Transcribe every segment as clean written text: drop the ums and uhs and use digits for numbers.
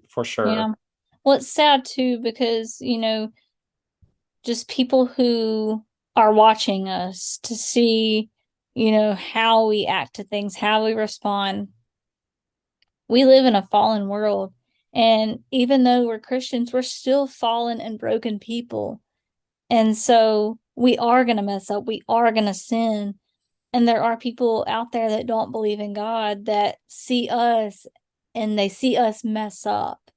for Yeah. sure. Well, it's sad too because, just people who are watching us to see, how we act to things, how we respond. We live in a fallen world. And even though we're Christians, we're still fallen and broken people. And so we are going to mess up. We are going to sin. And there are people out there that don't believe in God that see us and they see us mess up.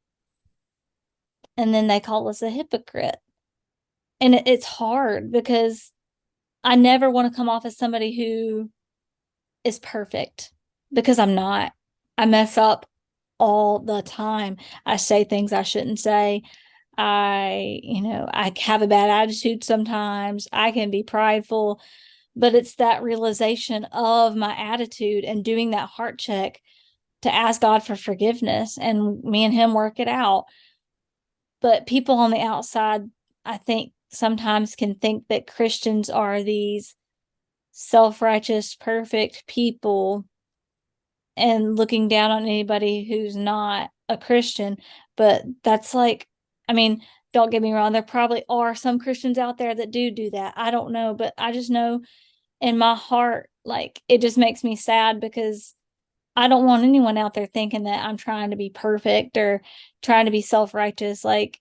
And then they call us a hypocrite. And it's hard because I never want to come off as somebody who is perfect because I'm not. I mess up all the time. I say things I shouldn't say. I have a bad attitude sometimes. I can be prideful, but it's that realization of my attitude and doing that heart check to ask God for forgiveness and me and Him work it out. But people on the outside, I think, sometimes can think that Christians are these self righteous, perfect people and looking down on anybody who's not a Christian. But that's like, I mean, don't get me wrong, there probably are some Christians out there that do that. I don't know, but I just know in my heart, like, it just makes me sad because I don't want anyone out there thinking that I'm trying to be perfect or trying to be self-righteous. Like,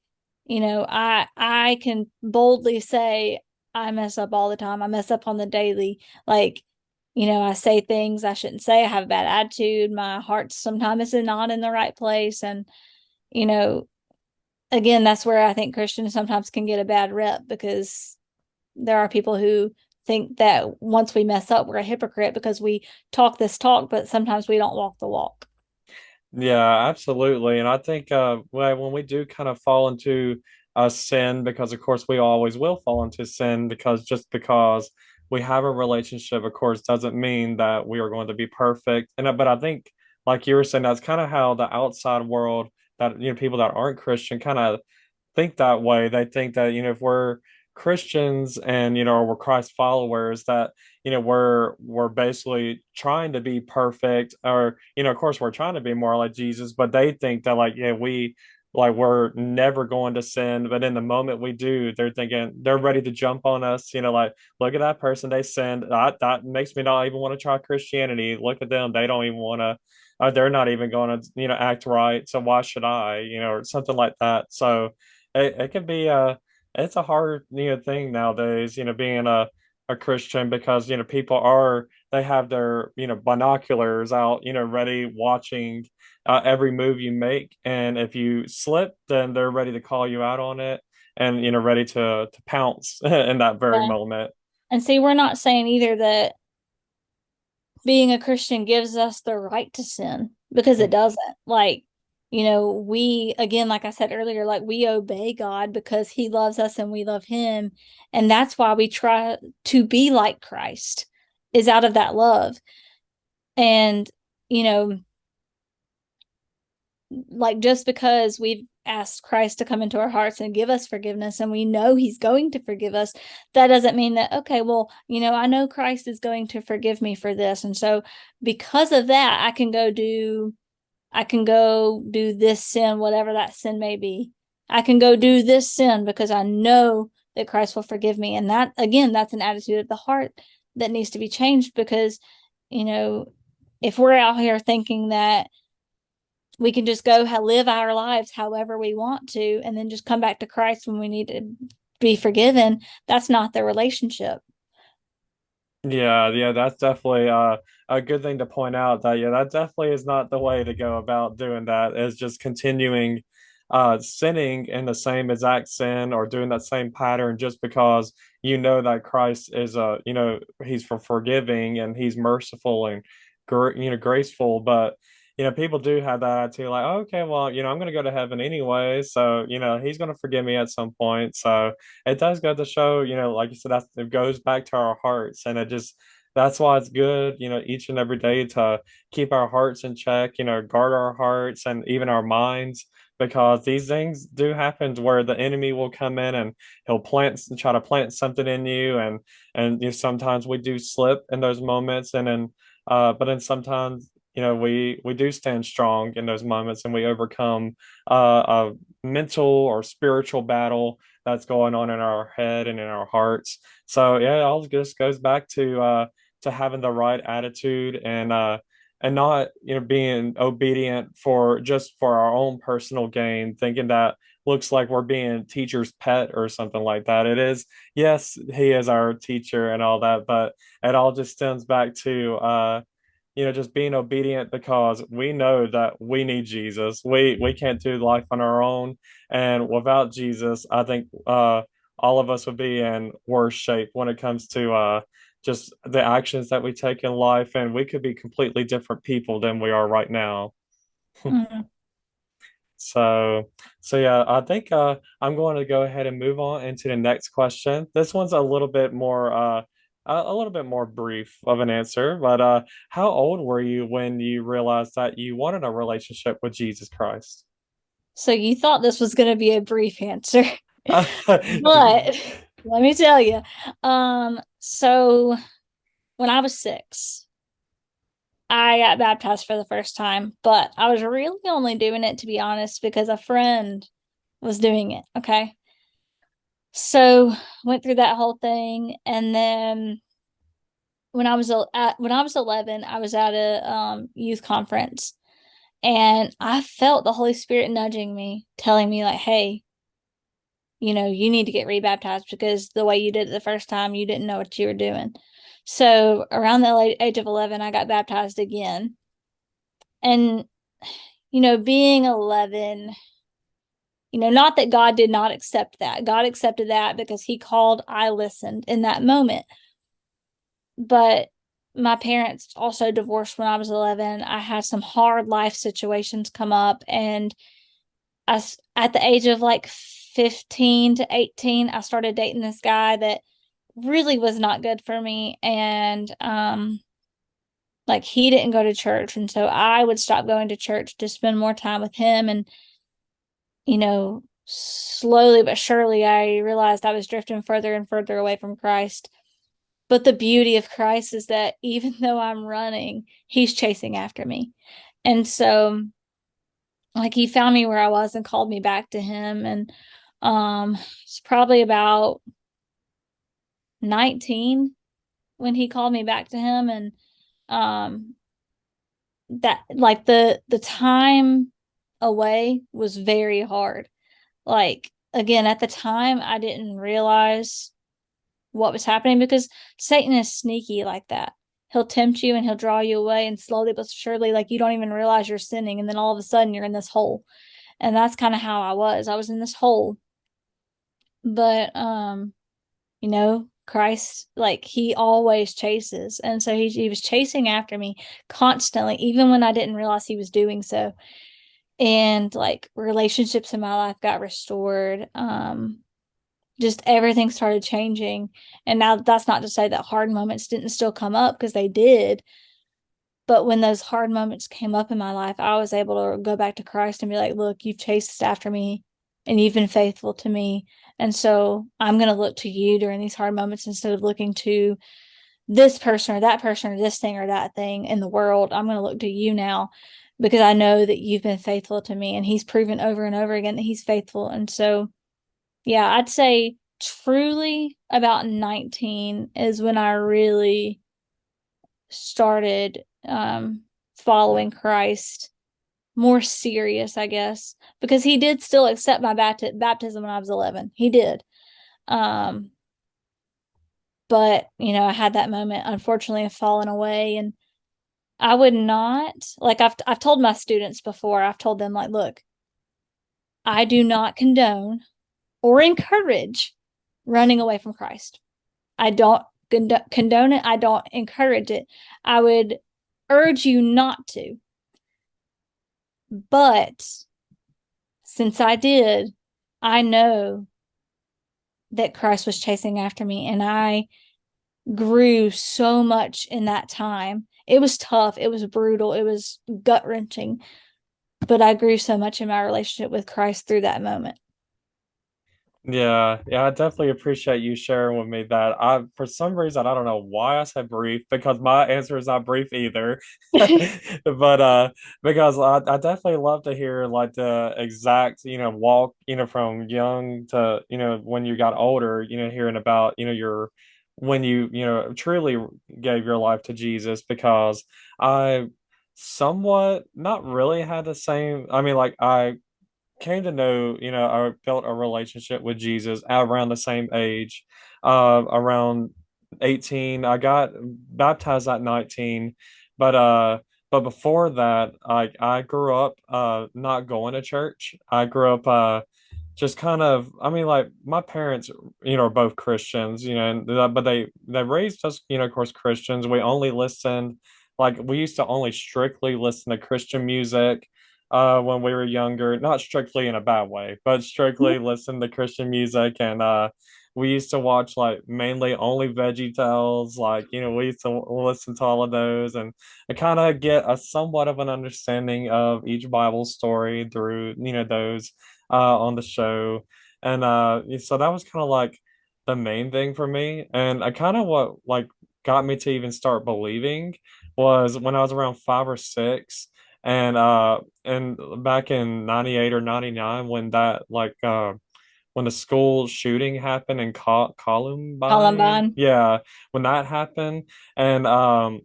I can boldly say I mess up all the time. I mess up on the daily. Like, I say things I shouldn't say. I have a bad attitude. My heart sometimes is not in the right place. And, you know, again, that's where I think Christians sometimes can get a bad rep because there are people who think that once we mess up, we're a hypocrite because we talk this talk, but sometimes we don't walk the walk. Yeah, absolutely. And I think when we do kind of fall into sin, because of course we always will fall into sin, because just because we have a relationship, of course, doesn't mean that we are going to be perfect. And but I think, like you were saying, that's kind of how the outside world, that people that aren't Christian kind of think that way. They think that, if we're Christians and, we're Christ followers, that, we're basically trying to be perfect, or, of course we're trying to be more like Jesus, but they think that, like, yeah, we're never going to sin. But in the moment we do, they're thinking they're ready to jump on us, like, look at that person, they sinned. That makes me not even want to try Christianity. Look at them, they don't even want to, they're not even going to, act right. So why should I, or something like that. So it can be it's a hard thing nowadays, being a Christian, because people are, they have their binoculars out, ready, watching every move you make. And if you slip, then they're ready to call you out on it, and ready to pounce in that very Yeah. moment. And see, we're not saying either that being a Christian gives us the right to sin because it doesn't. Like, we, again, like I said earlier, like we obey God because He loves us and we love Him. And that's why we try to be like Christ, is out of that love. And, you know, like just because we've asked Christ to come into our hearts and give us forgiveness and we know He's going to forgive us, that doesn't mean that, okay, well, I know Christ is going to forgive me for this. And so because of that, I can go do this sin, whatever that sin may be. I can go do this sin because I know that Christ will forgive me. And that, again, that's an attitude of the heart that needs to be changed because, you know, if we're out here thinking that we can just go live our lives however we want to and then just come back to Christ when we need to be forgiven, that's not the relationship. Yeah, yeah, that's definitely a good thing to point out, that yeah, that definitely is not the way to go about doing that, is just continuing sinning in the same exact sin, or doing that same pattern, just because that Christ is he's for forgiving, and he's merciful, and graceful. But people do have that attitude, like, "Oh, okay, well, I'm going to go to heaven anyway, so he's going to forgive me at some point." So it does go to show, like you said, that it goes back to our hearts. And it just, that's why it's good, each and every day to keep our hearts in check, guard our hearts and even our minds, because these things do happen, to where the enemy will come in and he'll try to plant something in you. And sometimes we do slip in those moments. And then but then sometimes, we do stand strong in those moments, and we overcome a mental or spiritual battle that's going on in our head and in our hearts. So yeah, it all just goes back to having the right attitude, and not being obedient for just for our own personal gain, thinking that looks like we're being teacher's pet or something like that. It is, yes, he is our teacher and all that, but it all just stems back to just being obedient because we know that we need Jesus. We can't do life on our own, and without Jesus, I think all of us would be in worse shape when it comes to just the actions that we take in life, and we could be completely different people than we are right now. Mhm. So, so yeah, I think I'm going to go ahead and move on into the next question. This one's a little bit more brief of an answer, but how old were you when you realized that you wanted a relationship with Jesus Christ? So you thought this was going to be a brief answer, but let me tell you. So when I was 6, I got baptized for the first time, but I was really only doing it, to be honest, because a friend was doing it. Okay. So went through that whole thing, and then when I was 11, I was at a youth conference, and I felt the Holy Spirit nudging me, telling me like, "Hey, you need to get rebaptized because the way you did it the first time, you didn't know what you were doing." So around the late age of 11, I got baptized again. And, being 11, not that God did not accept that. God accepted that because he called, I listened in that moment. But my parents also divorced when I was 11. I had some hard life situations come up, and at the age of like 15 to 18, I started dating this guy that really was not good for me. And like he didn't go to church, and so I would stop going to church to spend more time with him. And slowly but surely I realized I was drifting further and further away from Christ. But the beauty of Christ is that even though I'm running, he's chasing after me. And so like he found me where I was and called me back to him. And it's probably about 19 when he called me back to him. And um that like the time away was very hard. Like again, at the time I didn't realize what was happening because Satan is sneaky like that. He'll tempt you and he'll draw you away, and slowly but surely, like you don't even realize you're sinning, and then all of a sudden you're in this hole. And that's kind of how I was. I was in this hole. But Christ, like he always chases. And so he was chasing after me constantly, even when I didn't realize he was doing so. And like relationships in my life got restored. Just everything started changing. And now that's not to say that hard moments didn't still come up, because they did. But when those hard moments came up in my life, I was able to go back to Christ and be like, look, you've chased after me and you've been faithful to me. And so I'm going to look to you during these hard moments instead of looking to this person or this thing or that thing in the world. I'm going to look to you now because I know that you've been faithful to me. And he's proven over and over again that he's faithful. And so, yeah, I'd say truly about 19 is when I really started following Christ more serious, I guess, because he did still accept my baptism when I was 11. He did. Um, but, I had that moment, unfortunately, of falling away. And I would not, like, I've told my students before, I've told them, like, look, I do not condone or encourage running away from Christ. I don't condone it. I don't encourage it. I would urge you not to. But since I did, I know that Christ was chasing after me, and I grew so much in that time. It was tough, it was brutal, it was gut wrenching, but I grew so much in my relationship with Christ through that moment. Yeah, I definitely appreciate you sharing with me that. For some reason, I don't know why I said brief because my answer is not brief either. But because I definitely love to hear like the exact, walk, from young to, when you got older, hearing about, your when you, truly gave your life to Jesus because I somewhat not really had the same, I mean, like I came to know, I built a relationship with Jesus around the same age, around 18. I got baptized at 19, but before that, I grew up not going to church. I grew up just kind of, I mean, like my parents, are both Christians, but they raised us, of course, Christians. We only listened, like we used to only strictly listen to Christian music when we were younger, not strictly in a bad way, but strictly listen to Christian music. And we used to watch like mainly only Veggie Tales. Like, we used to listen to all of those and I kind of get a somewhat of an understanding of each Bible story through, those on the show. And so that was kind of like the main thing for me. And I kind of what like got me to even start believing was when I was around 5 or 6 and back in 98 or 99 when that when the school shooting happened in Columbine. Columbine. Yeah, when that happened. And I'm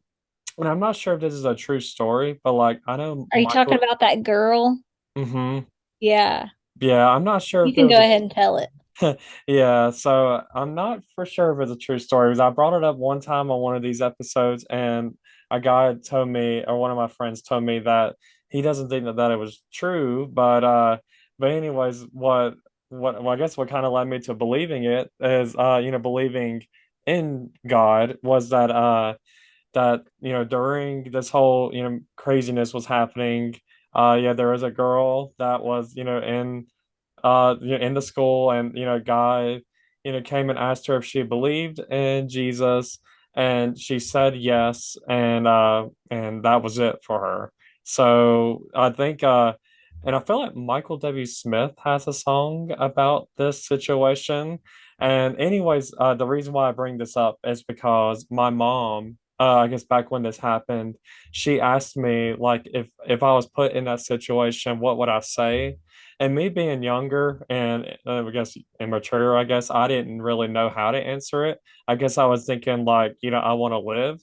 not sure if this is a true story, but like I know Are you talking Michael. about that girl? Hmm. Yeah. Yeah, I'm not sure You if it can go was ahead and tell it. a yeah, so I'm not for sure if it's a true story because I brought it up one time on one of these episodes, and a guy told me, or one of my friends told me that he doesn't think that it was true, but anyways, well, I guess what kind of led me to believing it is believing in God was that during this whole craziness was happening. Yeah, there was a girl that was in the school, and a guy came and asked her if she believed in Jesus, and she said yes, and that was it for her. So I think and I feel like Michael W. Smith has a song about this situation. And anyways, the reason why I bring this up is because my mom, I guess back when this happened, she asked me like if I was put in that situation, what would I say? And me being younger and I guess immature, I guess I didn't really know how to answer it. I guess I was thinking like, I want to live.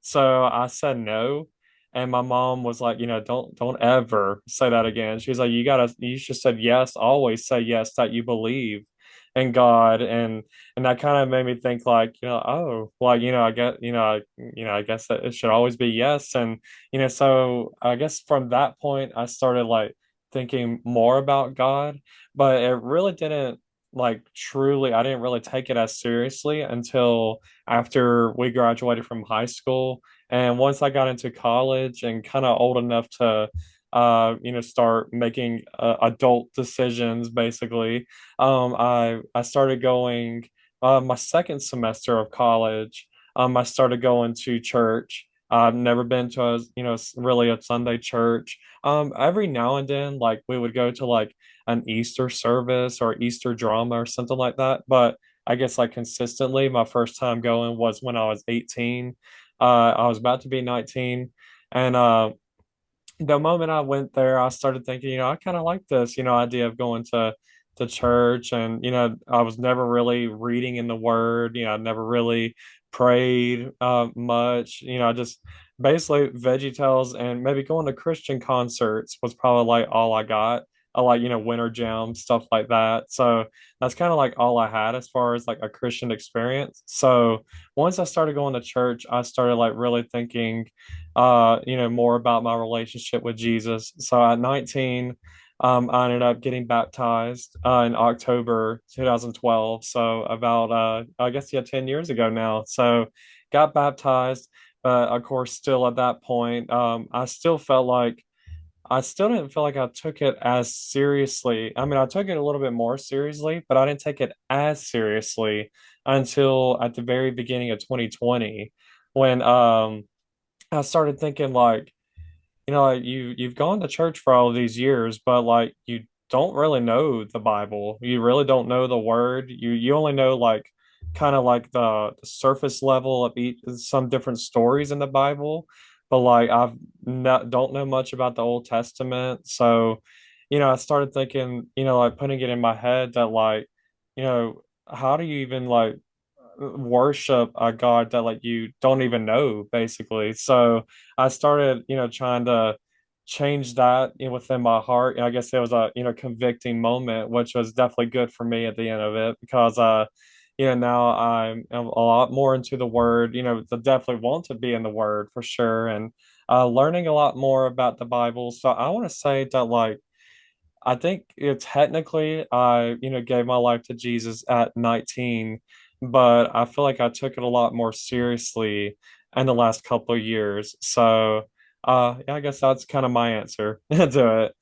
So I said no. And my mom was like, don't ever say that again. She's like, you should said yes, always say yes that you believe in God. And that kind of made me think like, oh, like, I guess that it should always be yes. And, so I guess from that point I started like thinking more about God, but it really didn't like truly, I didn't really take it as seriously until after we graduated from high school. And once I got into college and kind of old enough to, start making adult decisions, basically, I started going, my second semester of college. I started going to church. I've never been to really a Sunday church. Every now and then, like we would go to like an Easter service or Easter drama or something like that. But I guess like consistently, my first time going was when I was 18. I was about to be 19. And the moment I went there, I started thinking, I kind of like this, idea of going to church. And, I was never really reading in the word, I never really prayed much, I just basically Veggie Tales and maybe going to Christian concerts was probably like all I got. I like, Winter Jam, stuff like that. So that's kind of like all I had as far as like a Christian experience. So once I started going to church, I started like really thinking more about my relationship with Jesus. So at 19, I ended up getting baptized in October 2012. So about, I guess, yeah, 10 years ago now. So got baptized. But of course, still at that point, I still didn't feel like I took it as seriously. I mean, I took it a little bit more seriously, but I didn't take it as seriously until at the very beginning of 2020 when I started thinking like, like you've gone to church for all of these years, but like don't really know the Bible. You really don't know the word. You only know like kind of like the surface level of each some different stories in the Bible, but like I've not don't know much about the Old Testament. So, I started thinking, like putting it in my head that like, how do you even like worship a God that like you don't even know, basically. So I started, trying to change that within my heart. And I guess it was a, convicting moment, which was definitely good for me at the end of it because now I'm a lot more into the word, to definitely want to be in the word for sure. And learning a lot more about the Bible. So I want to say that like I think technically I, gave my life to Jesus at 19, but I feel like I took it a lot more seriously in the last couple of years. So, yeah, I guess that's kind of my answer to it.